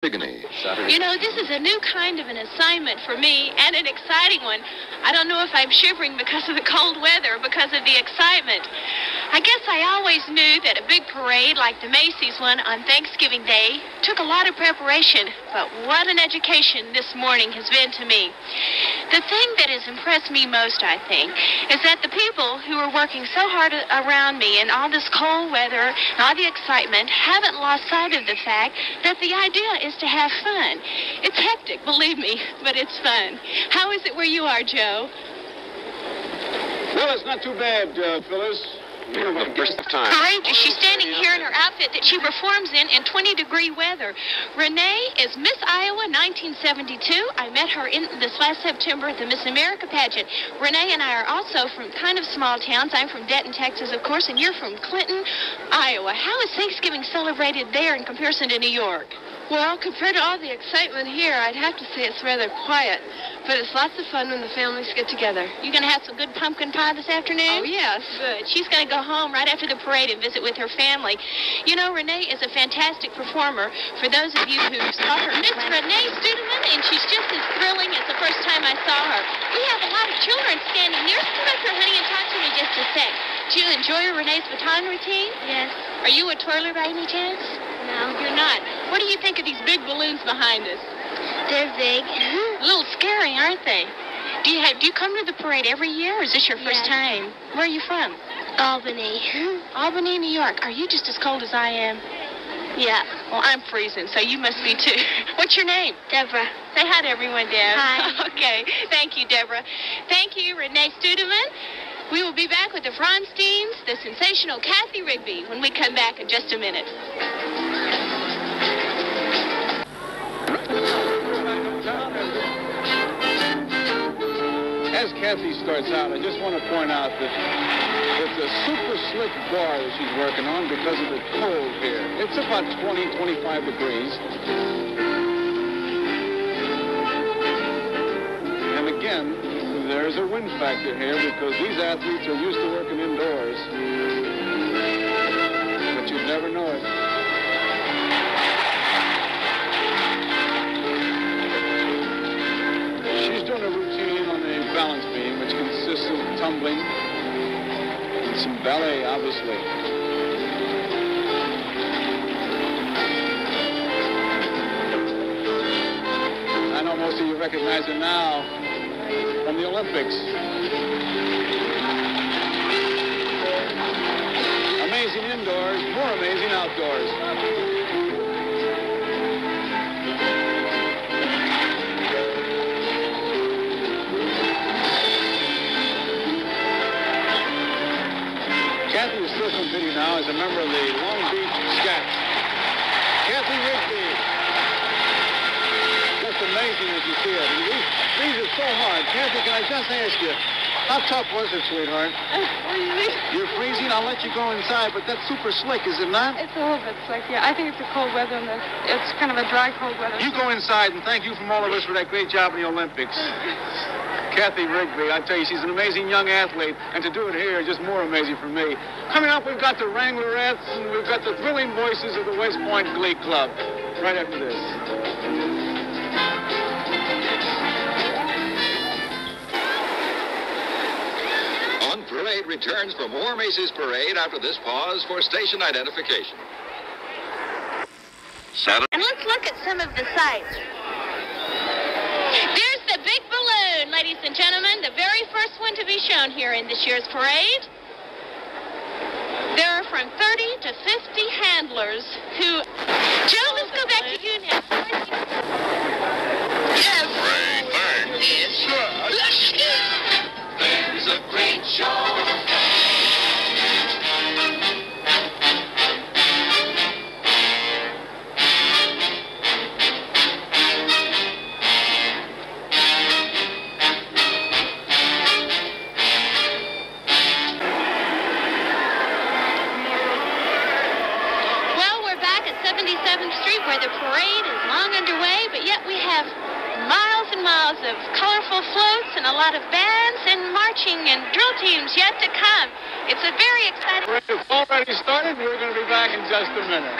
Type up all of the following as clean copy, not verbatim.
You know, this is a new kind of an assignment for me, and an exciting one. I don't know if I'm shivering because of the cold weather or because of the excitement. I guess I always knew that a big parade like the Macy's one on Thanksgiving Day took a lot of preparation, but what an education this morning has been to me. The thing that has impressed me most, I think, is that the people who are working so hard around me in all this cold weather and all the excitement haven't lost sight of the fact that the idea is to have fun. It's hectic, believe me, but it's fun. How is it where you are, Joe? Well, it's not too bad, Phyllis. Courageous. She's standing here in her outfit that she performs in 20-degree weather. Renee is Miss Iowa 1972. I met her in this last September at the Miss America pageant. Renee and I are also from kind of small towns. I'm from Denton, Texas, of course, and you're from Clinton, Iowa. How is Thanksgiving celebrated there in comparison to New York? Well, compared to all the excitement here, I'd have to say it's rather quiet. But it's lots of fun when the families get together. You going to have some good pumpkin pie this afternoon? Oh, yes. Good. She's going to go home right after the parade and visit with her family. You know, Renee is a fantastic performer. For those of you who saw her, Miss Renee Studeman, and she's just as thrilling as the first time I saw her. We have a lot of children standing here. Come up here, honey, and talk to me just a sec. Do you enjoy Renee's baton routine? Yes. Are you a twirler by any chance? No. You're not. What do you think of these big balloons behind us? They're big. A little scary, aren't they? Do you come to the parade every year, or is this your first time? Where are you from? Albany. Albany, New York. Are you just as cold as I am? Yeah. Well, I'm freezing, so you must be too. What's your name? Deborah. Say hi to everyone, Deb. Hi. Okay. Thank you, Deborah. Thank you, Renee Studeman. We will be back with the Fronsteins, the sensational Cathy Rigby, when we come back in just a minute. As Cathy starts out, I just want to point out that it's a super slick bar that she's working on because of the cold here. It's about 20, 25 degrees. And again, there's a wind factor here because these athletes are used to working indoors. But you'd never know it. She's doing a routine on the balance beam, which consists of tumbling and some ballet, obviously. I know most of you recognize her now from the Olympics. Amazing indoors, more amazing outdoors. Cathy is still competing now as a member of the Long Beach Scats. Cathy Rigby. Just amazing as you see it. And these are so hard. Cathy, can I just ask you, how tough was it, sweetheart? Freezing. You're freezing? I'll let you go inside, but that's super slick, is it not? It's a little bit slick, yeah. I think it's the cold weather, and it's kind of a dry, cold weather. You go inside, and thank you from all of us for that great job in the Olympics. Cathy Rigby, I tell you, she's an amazing young athlete, and to do it here is just more amazing for me. Coming up, we've got the Wranglerettes, and we've got the thrilling voices of the West Point Glee Club. Right after this. On Parade returns for more Macy's Parade after this pause for station identification. And let's look at some of the sights. There's the big balloon, ladies and gentlemen, the very first one to be shown here in this year's parade. There are from 30 to 50 handlers who... Joe, let's go back to you now. Everything is good. There's a great show. Where the parade is long underway, but yet we have miles and miles of colorful floats and a lot of bands and marching and drill teams yet to come. It's a very exciting... The parade has already started. We're going to be back in just a minute.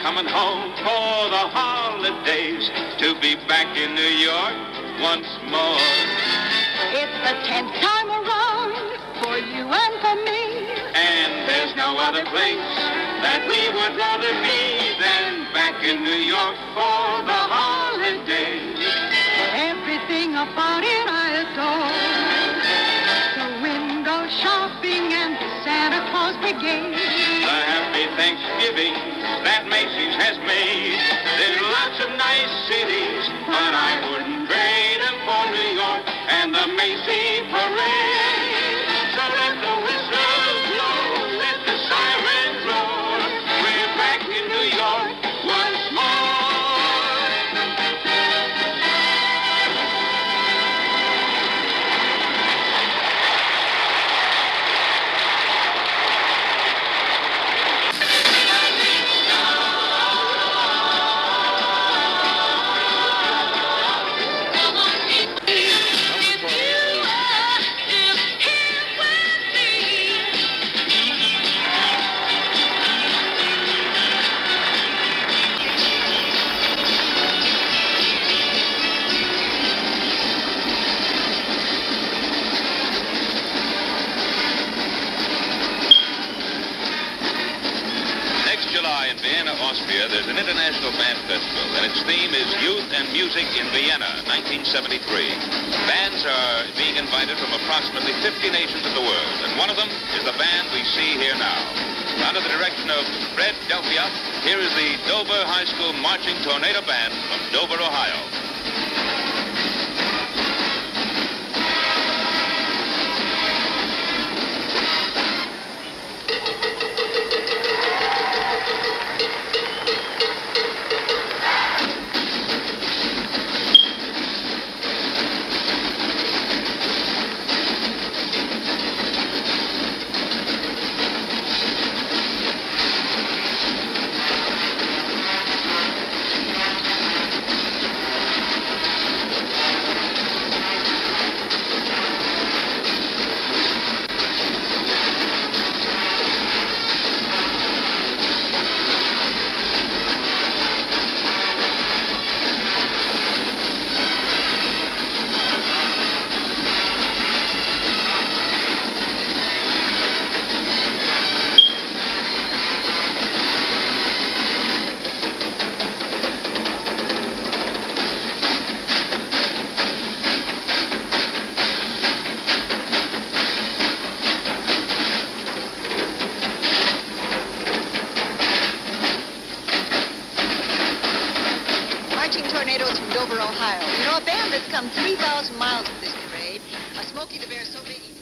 coming home for the holidays to be back in New York once more. It's the 10th time around for you and for me. And there's no other place that we would rather be than back in New York for the holidays. Everything about it I adore. The window shopping and the Santa Claus brigade. The happy Thanksgiving that Macy's has made. There's lots of nice cities, but I wouldn't trade them for New York and the Macy parade. So let the whistle blow, let the sirens roar. We're back in New York once more. Austria, there's an international band festival, and its theme is Youth and Music in Vienna, 1973. Bands are being invited from approximately 50 nations of the world, and one of them is the band we see here now. Under the direction of Fred Delphia, here is the Dover High School Marching Tornado Band from Dover, Ohio. Tornadoes from Dover, Ohio. You know, a band that's come 3,000 miles with this parade. A Smokey the Bear so big he...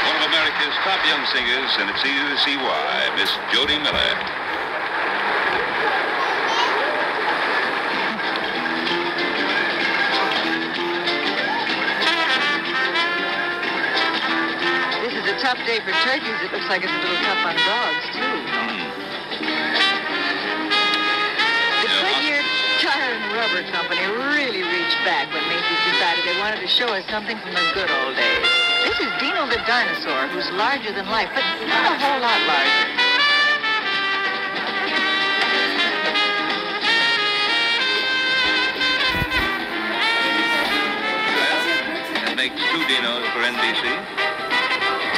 One of America's top young singers, and it's easy to see why, Miss Jody Miller. This is a tough day for turkeys. It looks like it's a little tough on dogs, too. Tire and Rubber Company really reached back when Macy's decided they wanted to show us something from the good old days. This is Dino the Dinosaur, who's larger than life, but not a whole lot larger. That makes 2 Dinos for NBC.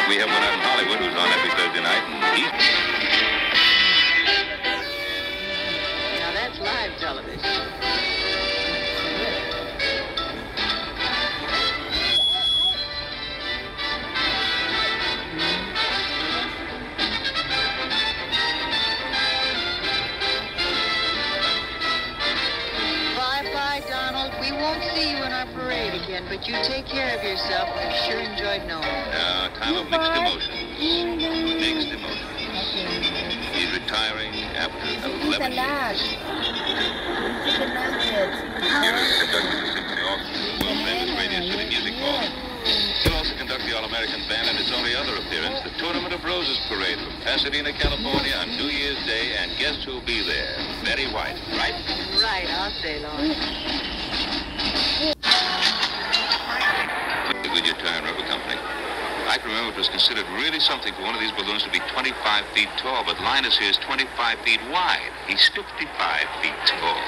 We have one out in Hollywood who's on every Thursday night, and he's... Live television. Bye-bye, Donald. We won't see you in our parade again, but you take care of yourself. We've sure enjoyed knowing you. Time of mixed emotions. Mixed emotions. He's retiring after 11 years. Here is conducting the Symphony Orchestra, world-famous Radio City Music Hall. He'll also conduct the All-American Band and its only other appearance, the Tournament of Roses Parade from Pasadena, California on New Year's Day, and guess who'll be there? Betty White, right? Right, I'll stay long. With your Tire and Rubber Company. I can remember it was considered really something for one of these balloons to be 25 feet tall, but Linus here is 25 feet wide. He's 55 feet tall.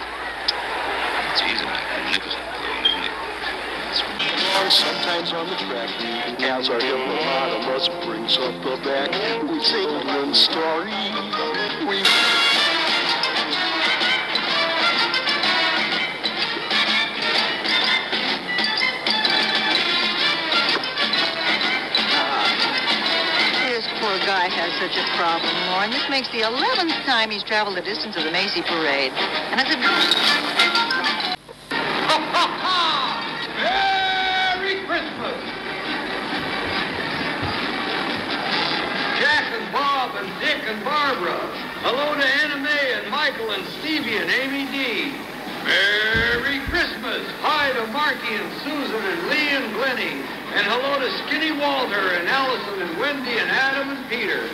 He's a magnificent balloon, isn't he? Sometimes on the track, as our hippopotamus brings up the back, we sing a little story. This poor guy has such a problem, Warren. This makes the 11th time he's traveled the distance of the Macy parade. And it's a... Merry Christmas! Jack and Bob and Dick and Barbara. Hello to Anna Mae and Michael and Stevie and Amy D. Merry Christmas! Hi to Marky and Susan and Lee and Glennie. And hello to Skinny Walter and Allison and Wendy and Adam and Peter.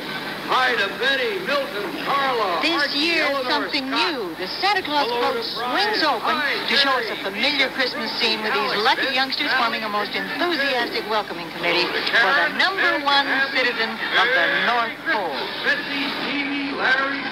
Hi to Betty, Milton, Carla, This Archie, year, Eleanor, something Scott. new. The Santa Claus Hello boat to Brian. swings open Hi, to show us a Jerry, familiar Mika, Christmas Bruce, scene with these Alex, lucky Vince, youngsters Sally, forming a most enthusiastic welcoming committee Hello to for the Karen, number Nick, one Abby. citizen of the Merry North Pole. Christmas, Betsy, Stevie, Larry,